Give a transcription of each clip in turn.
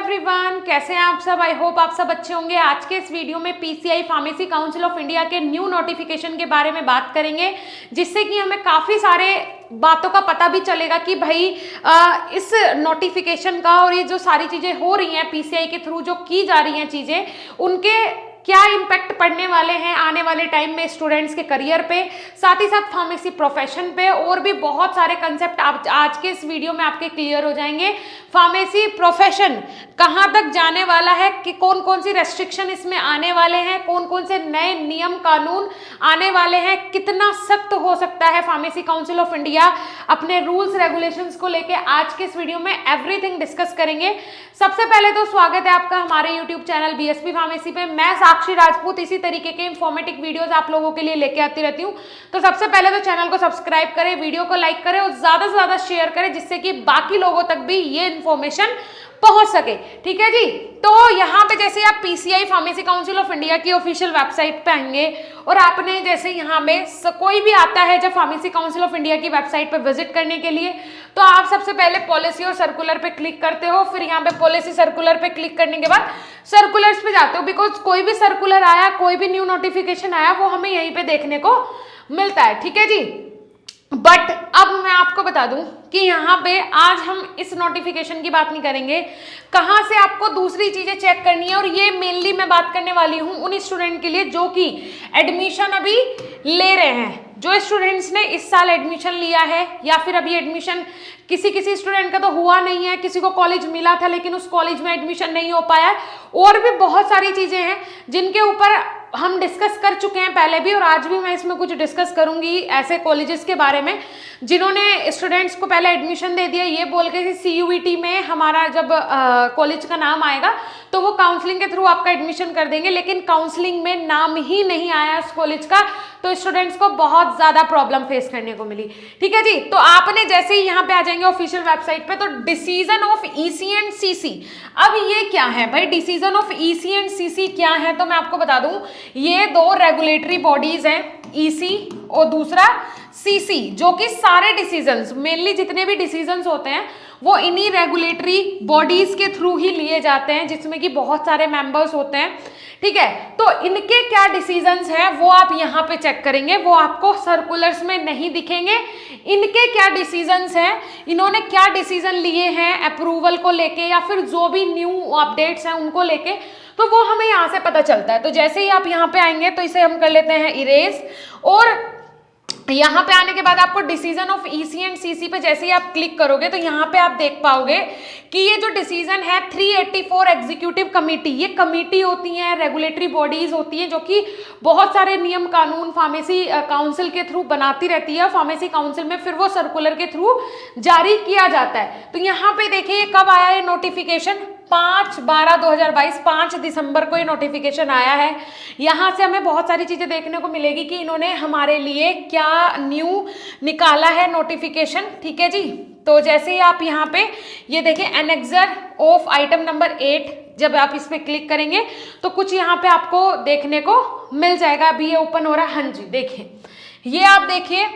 Everyone, कैसे हैं आप सब। आई होप आप सब अच्छे होंगे। आज के इस वीडियो में PCI pharmacy council of India के न्यू नोटिफिकेशन के बारे में बात करेंगे, जिससे कि हमें काफ़ी सारे बातों का पता भी चलेगा कि भाई इस नोटिफिकेशन का और ये जो सारी चीज़ें हो रही हैं पीसीआई के थ्रू जो की जा रही हैं चीज़ें, उनके क्या इम्पैक्ट पड़ने वाले हैं आने वाले टाइम में स्टूडेंट्स के करियर पे, साथ ही साथ फार्मेसी प्रोफेशन पे, और भी बहुत सारे कंसेप्ट आज के इस वीडियो में आपके क्लियर हो जाएंगे। फार्मेसी प्रोफेशन कहाँ तक जाने वाला है, कि कौन कौन सी रेस्ट्रिक्शन इसमें आने वाले हैं, कौन कौन से नए नियम कानून आने वाले हैं, कितना सख्त हो सकता है फार्मेसी काउंसिल ऑफ इंडिया अपने रूल्स रेगुलेशंस को लेके, आज के इस वीडियो में एवरीथिंग डिस्कस करेंगे। सबसे पहले तो स्वागत है आपका हमारे यूट्यूब चैनल बीएसपी फार्मेसी पे। मैं साक्षी राजपूत इसी तरीके के इंफॉर्मेटिव वीडियोस आप लोगों के लिए लेके आती रहती हूँ। तो सबसे पहले तो चैनल को सब्सक्राइब करें, वीडियो को लाइक करें और ज्यादा से ज्यादा शेयर करें, जिससे कि बाकी लोगों तक भी ये इन्फॉर्मेशन पहुंच सके। ठीक है जी। तो यहाँ पे जैसे आप PCI pharmacy council of India की ऑफिशियल वेबसाइट पे आएंगे और आपने जैसे यहाँ पे कोई भी आता है जब फार्मेसी काउंसिल ऑफ इंडिया की वेबसाइट पे विजिट करने के लिए, तो आप सबसे पहले पॉलिसी और सर्कुलर पे क्लिक करते हो। फिर यहाँ पे पॉलिसी सर्कुलर पे क्लिक करने के बाद सर्कुलर्स पे जाते हो, बिकॉज कोई भी सर्कुलर आया, कोई भी न्यू नोटिफिकेशन आया, वो हमें यहीं पे देखने को मिलता है। ठीक है जी। बट अब मैं आपको बता दूं कि यहाँ पे आज हम इस नोटिफिकेशन की बात नहीं करेंगे, कहाँ से आपको दूसरी चीजें चेक करनी है। और ये मेनली मैं बात करने वाली हूँ उन स्टूडेंट के लिए जो कि एडमिशन अभी ले रहे हैं, जो स्टूडेंट्स ने इस साल एडमिशन लिया है या फिर अभी एडमिशन किसी स्टूडेंट का तो हुआ नहीं है, किसी को कॉलेज मिला था लेकिन उस कॉलेज में एडमिशन नहीं हो पाया है, और भी बहुत सारी चीजें हैं जिनके ऊपर हम डिस्कस कर चुके हैं पहले भी, और आज भी मैं इसमें कुछ डिस्कस करूंगी ऐसे कॉलेजेस के बारे में जिन्होंने स्टूडेंट्स को पहले एडमिशन दे दिया ये बोल के कि सीयूईटी में हमारा जब कॉलेज का नाम आएगा तो वो काउंसलिंग के थ्रू आपका एडमिशन कर देंगे, लेकिन काउंसलिंग में नाम ही नहीं आया उस कॉलेज का, तो स्टूडेंट्स को बहुत ज्यादा प्रॉब्लम फेस करने को मिली। ठीक है जी। तो आपने जैसे ही यहाँ पे आ जाएंगे ऑफिशियल वेबसाइट पे, तो decision of EC and CC, अब ये क्या है भाई, decision of EC and CC क्या है, तो मैं आपको बता दूं ये दो रेगुलेटरी बॉडीज हैं, ईसी और दूसरा सीसी, जो कि सारे डिसीजंस, मेनली जितने भी डिसीजंस होते हैं वो इन्हीं रेगुलेटरी बॉडीज के थ्रू ही लिए जाते हैं, जिसमें कि बहुत सारे मेंबर्स होते हैं। ठीक है। तो इनके क्या डिसीजंस हैं वो आप यहाँ पे चेक करेंगे, वो आपको सर्कुलर्स में नहीं दिखेंगे। इनके क्या डिसीजंस हैं, इन्होंने क्या डिसीजन लिए हैं अप्रूवल को लेके या फिर जो भी न्यू अपडेट्स हैं उनको लेके, तो वो हमें यहाँ से पता चलता है। तो जैसे ही आप यहाँ पे आएंगे तो इसे हम कर लेते हैं इरेज, और यहाँ पे आने के बाद आपको decision of EC and CC पे जैसे ही आप क्लिक करोगे तो यहाँ पे आप देख पाओगे कि ये जो डिसीजन है 384 एग्जीक्यूटिव कमेटी, ये कमेटी होती है, रेगुलेटरी बॉडीज होती है जो कि बहुत सारे नियम कानून फार्मेसी काउंसिल के थ्रू बनाती रहती है। फार्मेसी काउंसिल में फिर वो सर्कुलर के थ्रू जारी किया जाता है। तो यहाँ पे देखिए कब आया ये नोटिफिकेशन, 5/12/2022, 5 दिसंबर को ये नोटिफिकेशन आया है। यहाँ से हमें बहुत सारी चीज़ें देखने को मिलेगी कि इन्होंने हमारे लिए क्या न्यू निकाला है नोटिफिकेशन। ठीक है जी। तो जैसे ही आप यहाँ पे ये देखें एनेक्सर ऑफ आइटम नंबर 8, जब आप इस पर क्लिक करेंगे तो कुछ यहाँ पे आपको देखने को मिल जाएगा। अभी ये ओपन हो रहा है। हाँ जी, देखिए ये आप देखिए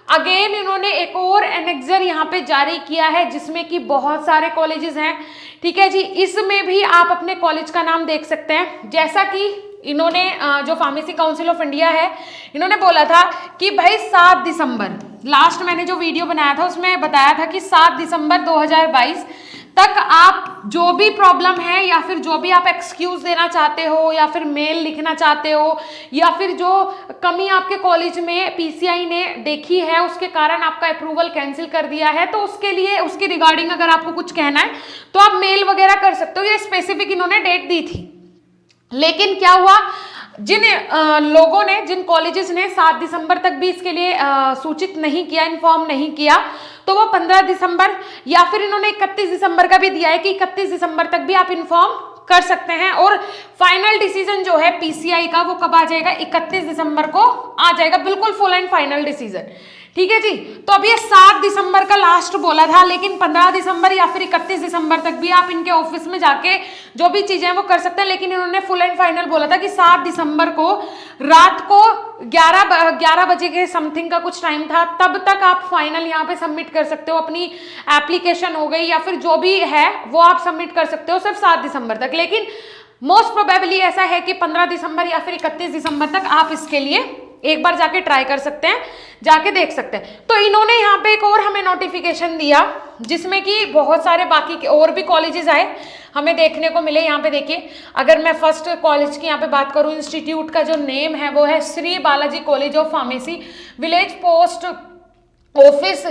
अगेन इन्होंने एक और एनेक्सर यहाँ पे जारी किया है जिसमें कि बहुत सारे कॉलेजेस हैं। ठीक है जी। इसमें भी आप अपने कॉलेज का नाम देख सकते हैं। जैसा कि इन्होंने जो फार्मेसी काउंसिल ऑफ इंडिया है, इन्होंने बोला था कि भाई 7 दिसंबर, लास्ट मैंने जो वीडियो बनाया था उसमें बताया था कि 7 दिसंबर 2022 तक आप जो भी प्रॉब्लम है या फिर जो भी आप एक्सक्यूज देना चाहते हो या फिर मेल लिखना चाहते हो या फिर जो कमी आपके कॉलेज में पीसीआई ने देखी है उसके कारण आपका अप्रूवल कैंसिल कर दिया है, तो उसके लिए उसके रिगार्डिंग अगर आपको कुछ कहना है तो आप मेल वगैरह कर सकते हो। ये स्पेसिफिक इन्होंने डेट दी थी, लेकिन क्या हुआ, जिन लोगों ने, जिन कॉलेजेस ने 7 दिसंबर तक भी इसके लिए सूचित नहीं किया, इन्फॉर्म नहीं किया, तो वो 15 दिसंबर या फिर इन्होंने 31 दिसंबर का भी दिया है कि 31 दिसंबर तक भी आप इन्फॉर्म कर सकते हैं। और फाइनल डिसीजन जो है पीसीआई का वो कब आ जाएगा, 31 दिसंबर को आ जाएगा, बिल्कुल फुल एंड फाइनल डिसीजन। ठीक है जी। तो अब ये 7 दिसंबर का लास्ट बोला था, लेकिन 15 दिसंबर या फिर 31 दिसंबर तक भी आप इनके ऑफिस में जाके जो भी चीजें हैं वो कर सकते हैं, लेकिन इन्होंने फुल एंड फाइनल बोला था कि 7 दिसंबर को रात को 11 बजे के समथिंग का कुछ टाइम था, तब तक आप फाइनल यहाँ पे सबमिट कर सकते हो, अपनी एप्लीकेशन हो गई या फिर जो भी है वो आप सबमिट कर सकते हो सिर्फ 7 दिसंबर तक। लेकिन मोस्ट प्रोबेबली ऐसा है कि 15 दिसंबर या फिर 31 दिसंबर तक आप इसके लिए एक बार जाके ट्राई कर सकते हैं, जाके देख सकते हैं। तो इन्होंने यहाँ पे एक और हमें नोटिफिकेशन दिया जिसमें कि बहुत सारे बाकी के और भी कॉलेजेस आए हमें देखने को मिले। यहाँ पे देखिए, अगर मैं फर्स्ट कॉलेज की यहाँ पे बात करूँ, इंस्टीट्यूट का जो नेम है वो है Shri Balaji college of pharmacy, village post office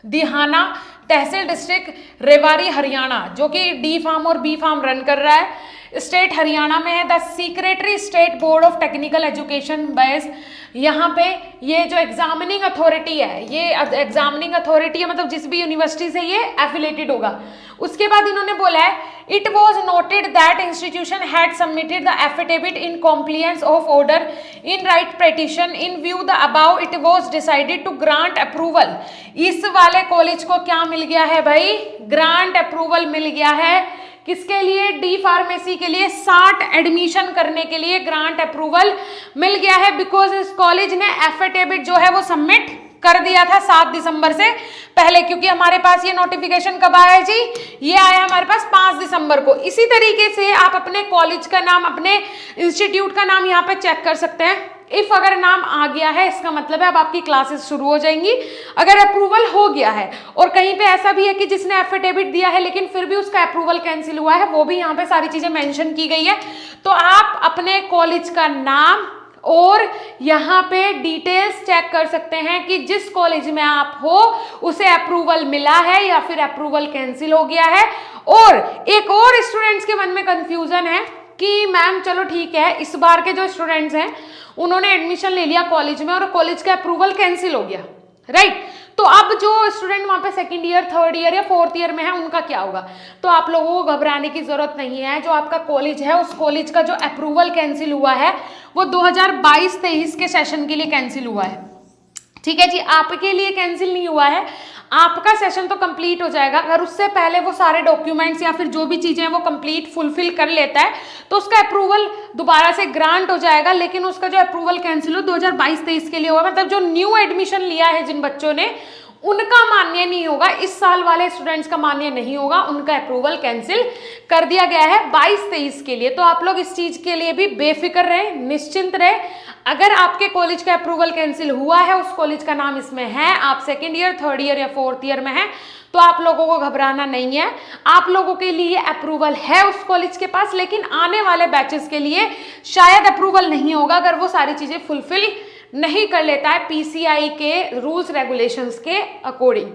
Dihana, tehsil district Rewari Haryana, जो कि डी फार्म और बी फार्म रन कर रहा है, स्टेट हरियाणा में है। The secretary state board of technical education बैस, यहाँ पे ये जो एग्जामिनिंग अथॉरिटी है, ये एग्जामिनिंग अथॉरिटी है, मतलब जिस भी यूनिवर्सिटी से ये एफिलेटेड होगा। उसके बाद इन्होंने बोला है, it was noted that institution had submitted the affidavit in compliance of order in writ petition in view the above, it was decided to grant approval. इस वाले कॉलेज को क्या मिल गया है भाई? ग्रांट अप्रूवल मिल गया है। किसके लिए? डी फार्मेसी के लिए 60 एडमिशन करने के लिए ग्रांट अप्रूवल मिल गया है, बिकॉज इस कॉलेज ने एफिडेविट जो है वो सबमिट कर दिया था 7 दिसंबर से पहले, क्योंकि हमारे पास ये नोटिफिकेशन कब आया जी? ये आया हमारे पास 5 दिसंबर को। इसी तरीके से आप अपने कॉलेज का नाम, अपने इंस्टीट्यूट का नाम यहाँ पे चेक कर सकते हैं। इफ अगर नाम आ गया है, इसका मतलब है अब आपकी क्लासेस शुरू हो जाएंगी। अगर अप्रूवल हो गया है और कहीं पे ऐसा भी है कि जिसने एफिडेविट दिया है लेकिन फिर भी उसका अप्रूवल कैंसिल हुआ है, वो भी यहाँ पे सारी चीजें मेंशन की गई है। तो आप अपने कॉलेज का नाम और यहाँ पे डिटेल्स चेक कर सकते हैं कि जिस कॉलेज में आप हो उसे अप्रूवल मिला है या फिर अप्रूवल कैंसिल हो गया है। और एक और स्टूडेंट्स के मन में कंफ्यूजन है कि मैम चलो ठीक है, इस बार के जो स्टूडेंट्स हैं उन्होंने एडमिशन ले लिया कॉलेज में और कॉलेज का अप्रूवल कैंसिल हो गया, राइट? तो अब जो स्टूडेंट वहां पे सेकंड ईयर, थर्ड ईयर या फोर्थ ईयर में है उनका क्या होगा? तो आप लोगों को घबराने की जरूरत नहीं है। जो आपका कॉलेज है, उस कॉलेज का जो अप्रूवल कैंसिल हुआ है वो 2022-23 के सेशन के लिए कैंसिल हुआ है, ठीक है जी। आपके लिए कैंसिल नहीं हुआ है, आपका सेशन तो कंप्लीट हो जाएगा। अगर उससे पहले वो सारे डॉक्यूमेंट्स या फिर जो भी चीजें हैं वो कंप्लीट फुलफिल कर लेता है तो उसका अप्रूवल दोबारा से ग्रांट हो जाएगा। लेकिन उसका जो अप्रूवल कैंसिल हो 2022-23 के लिए हुआ, मतलब जो न्यू एडमिशन लिया है जिन बच्चों ने, उनका मान्य नहीं होगा। इस साल वाले स्टूडेंट्स का मान्य नहीं होगा, उनका अप्रूवल कैंसिल कर दिया गया है 22-23 के लिए। तो आप लोग इस चीज के लिए भी बेफिक्र रहे, निश्चिंत रहे। अगर आपके कॉलेज का अप्रूवल कैंसिल हुआ है, उस कॉलेज का नाम इसमें है, आप सेकेंड ईयर, थर्ड ईयर या फोर्थ ईयर में है, तो आप लोगों को घबराना नहीं है। आप लोगों के लिए अप्रूवल है उस कॉलेज के पास, लेकिन आने वाले बैचेस के लिए शायद अप्रूवल नहीं होगा अगर वो सारी चीजें फुलफिल नहीं कर लेता है पीसीआई के रूल्स रेगुलेशंस के अकॉर्डिंग,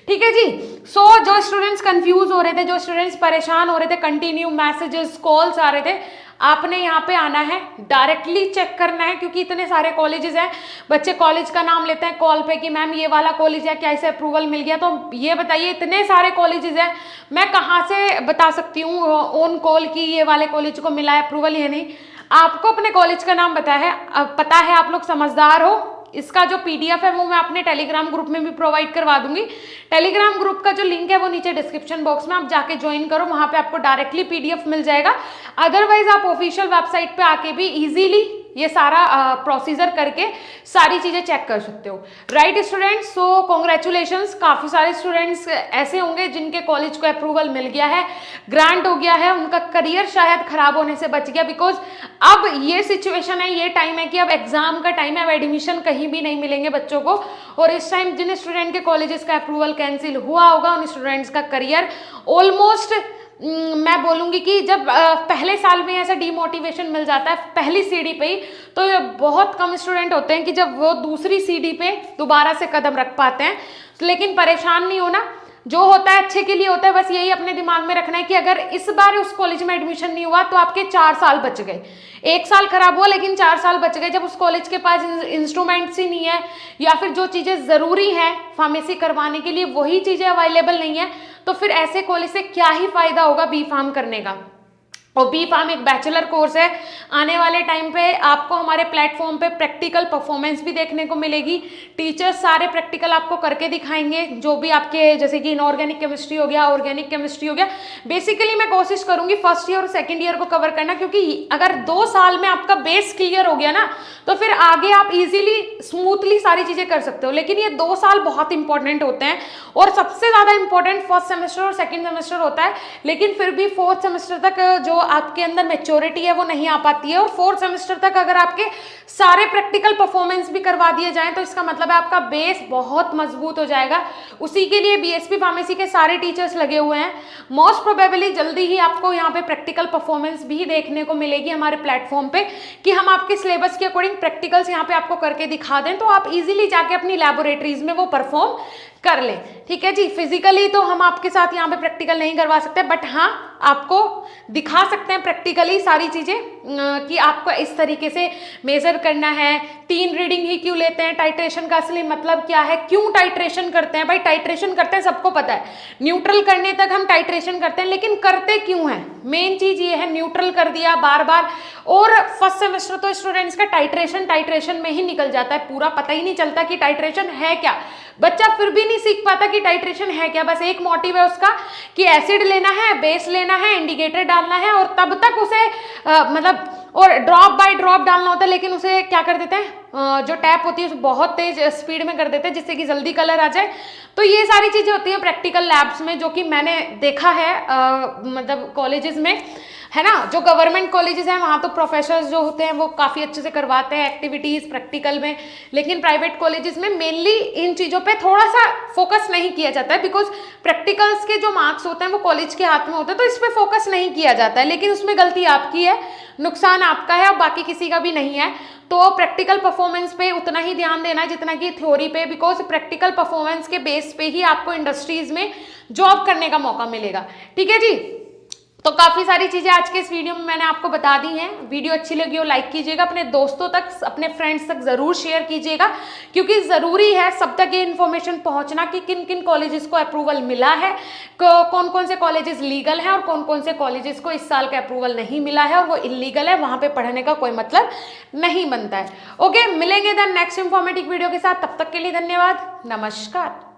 ठीक है जी। सो जो स्टूडेंट्स कंफ्यूज हो रहे थे, जो स्टूडेंट्स परेशान हो रहे थे, कंटिन्यू मैसेजेस, कॉल्स आ रहे थे, आपने यहाँ पे आना है, डायरेक्टली चेक करना है, क्योंकि इतने सारे कॉलेजेस हैं। बच्चे कॉलेज का नाम लेते हैं कॉल पे कि मैम ये वाला कॉलेज है, क्या इसे अप्रूवल मिल गया? तो ये बताइए, इतने सारे कॉलेजेस हैं, मैं कहाँ से बता सकती हूँ ऑन कॉल कि ये वाले कॉलेज को मिला है अप्रूवल या नहीं? आपको अपने कॉलेज का नाम पता है, आप लोग समझदार हो। इसका जो पीडीएफ है वो मैं अपने टेलीग्राम ग्रुप में भी प्रोवाइड करवा दूंगी। टेलीग्राम ग्रुप का जो लिंक है वो नीचे डिस्क्रिप्शन बॉक्स में, आप जाके ज्वाइन करो, वहां पे आपको डायरेक्टली पीडीएफ मिल जाएगा। अदरवाइज आप ऑफिशियल वेबसाइट पे आके भी इजीली ये सारा प्रोसीजर करके सारी चीजें चेक कर सकते हो, राइट स्टूडेंट्स? सो कॉन्ग्रेचुलेशंस। काफी सारे स्टूडेंट्स ऐसे होंगे जिनके कॉलेज को अप्रूवल मिल गया है, ग्रांट हो गया है, उनका करियर शायद खराब होने से बच गया, बिकॉज अब ये सिचुएशन है, ये टाइम है कि अब एग्जाम का टाइम है, अब एडमिशन कहीं भी नहीं मिलेंगे बच्चों को। और इस टाइम जिन स्टूडेंट के कॉलेजेस का अप्रूवल कैंसिल हुआ होगा उन स्टूडेंट्स का करियर ऑलमोस्ट, मैं बोलूँगी कि जब पहले साल में ऐसा डीमोटिवेशन मिल जाता है पहली सीढ़ी पे ही, तो बहुत कम स्टूडेंट होते हैं कि जब वो दूसरी सीढ़ी पे दोबारा से कदम रख पाते हैं। लेकिन परेशान नहीं होना, जो होता है अच्छे के लिए होता है। बस यही अपने दिमाग में रखना है कि अगर इस बार उस कॉलेज में एडमिशन नहीं हुआ तो आपके 4 साल बच गए। 1 साल खराब हुआ लेकिन 4 साल बच गए। जब उस कॉलेज के पास इंस्ट्रूमेंट्स ही नहीं है या फिर जो चीज़ें ज़रूरी हैं फार्मेसी करवाने के लिए वही चीज़ें अवेलेबल नहीं है, तो फिर ऐसे कॉलेज से क्या ही फायदा होगा बी फार्म करने का। और बी फार्म एक बैचलर कोर्स है। आने वाले टाइम पे आपको हमारे प्लेटफॉर्म पे प्रैक्टिकल परफॉर्मेंस भी देखने को मिलेगी। टीचर्स सारे प्रैक्टिकल आपको करके दिखाएंगे, जो भी आपके जैसे कि इनऑर्गेनिक केमिस्ट्री हो गया, ऑर्गेनिक केमिस्ट्री हो गया। बेसिकली मैं कोशिश करूंगी फर्स्ट ईयर और सेकेंड ईयर को कवर करना, क्योंकि अगर 2 साल में आपका बेस क्लियर हो गया ना तो फिर आगे आप इजीली स्मूथली सारी चीजें कर सकते हो। लेकिन ये 2 साल बहुत इंपॉर्टेंट होते हैं और सबसे ज्यादा इंपॉर्टेंट फर्स्ट सेमेस्टर और सेकेंड सेमेस्टर होता है। लेकिन फिर भी फोर्थ सेमेस्टर तक जो आपके अंदर मैच्योरिटी है वो नहीं आ पाती है, और फोर्थ सेमेस्टर तक अगर आपके सारे प्रैक्टिकल परफॉर्मेंस भी करवा दिए जाएं तो इसका मतलब है आपका बेस बहुत मजबूत हो जाएगा। उसी के लिए बीएसपी फार्मेसी के सारे टीचर्स लगे हुए हैं। मोस्ट प्रोबेबली जल्दी ही आपको यहाँ पे प्रैक्टिकल परफॉर्मेंस भी देखने को मिलेगी हमारे प्लेटफॉर्म पे, कि हम आपके सिलेबस के अकॉर्डिंग प्रैक्टिकल्स यहाँ पे आपको करके दिखा दें, तो आप इजीली जाके अपनी लैबोरेटरीज में वो परफॉर्म कर लें। ठीक है जी। फिजिकली तो हम आपके साथ यहाँ पे प्रैक्टिकल नहीं करवा सकते, बट हाँ आपको दिखा सकते हैं प्रैक्टिकली सारी चीजें कि आपको इस तरीके से मेजर करना है। 3 रीडिंग ही क्यों लेते हैं, टाइट्रेशन का असली मतलब क्या है, क्यों टाइट्रेशन करते हैं। भाई टाइट्रेशन करते हैं सबको पता है, न्यूट्रल करने तक हम टाइट्रेशन करते हैं, लेकिन करते क्यों हैं, मेन चीज ये है। न्यूट्रल कर दिया बार बार, और फर्स्ट सेमेस्टर तो स्टूडेंट्स का टाइट्रेशन में ही निकल जाता है, पूरा पता ही नहीं चलता कि टाइट्रेशन है क्या। बच्चा फिर भी नहीं सीख पाता कि टाइट्रेशन है क्या, बस एक मोटिव है उसका कि एसिड लेना है, बेस लेना है, इंडिकेटर डालना है, और तब तक उसे मतलब और ड्रॉप बाय ड्रॉप डालना होता है। लेकिन उसे क्या कर देते हैं, जो टैप होती है उसे बहुत तेज स्पीड में कर देते हैं जिससे कि जल्दी कलर आ जाए। तो ये सारी चीजें होती हैं प्रैक्टिकल लैब्स में, जो कि मैंने देखा है मतलब कॉलेजेस में, है ना। जो गवर्नमेंट कॉलेजेस हैं वहाँ तो प्रोफेसर्स जो होते हैं वो काफ़ी अच्छे से करवाते हैं एक्टिविटीज़ प्रैक्टिकल में, लेकिन प्राइवेट कॉलेजेस में मेनली इन चीज़ों पे थोड़ा सा फोकस नहीं किया जाता है, बिकॉज प्रैक्टिकल्स के जो मार्क्स होते हैं वो कॉलेज के हाथ में होते हैं, तो इस पर फोकस नहीं किया जाता है। लेकिन उसमें गलती आपकी है, नुकसान आपका है और बाकी किसी का भी नहीं है। तो प्रैक्टिकल परफॉर्मेंस पे उतना ही ध्यान देना है जितना कि थ्योरी पे, बिकॉज प्रैक्टिकल परफॉर्मेंस के बेस पे ही आपको इंडस्ट्रीज में जॉब करने का मौका मिलेगा। ठीक है जी। तो काफ़ी सारी चीज़ें आज के इस वीडियो में मैंने आपको बता दी हैं। वीडियो अच्छी लगी हो लाइक कीजिएगा, अपने दोस्तों तक, अपने फ्रेंड्स तक ज़रूर शेयर कीजिएगा, क्योंकि ज़रूरी है सब तक ये इन्फॉर्मेशन पहुंचना कि किन किन कॉलेजेस को अप्रूवल मिला है, कौन कौन से कॉलेजेस लीगल हैं और कौन कौन से कॉलेजेस को इस साल का अप्रूवल नहीं मिला है और वो इलीगल है, वहाँ पर पढ़ने का कोई मतलब नहीं बनता है। ओके, मिलेंगे देन नेक्स्ट इंफॉर्मेटिव वीडियो के साथ, तब तक के लिए धन्यवाद, नमस्कार।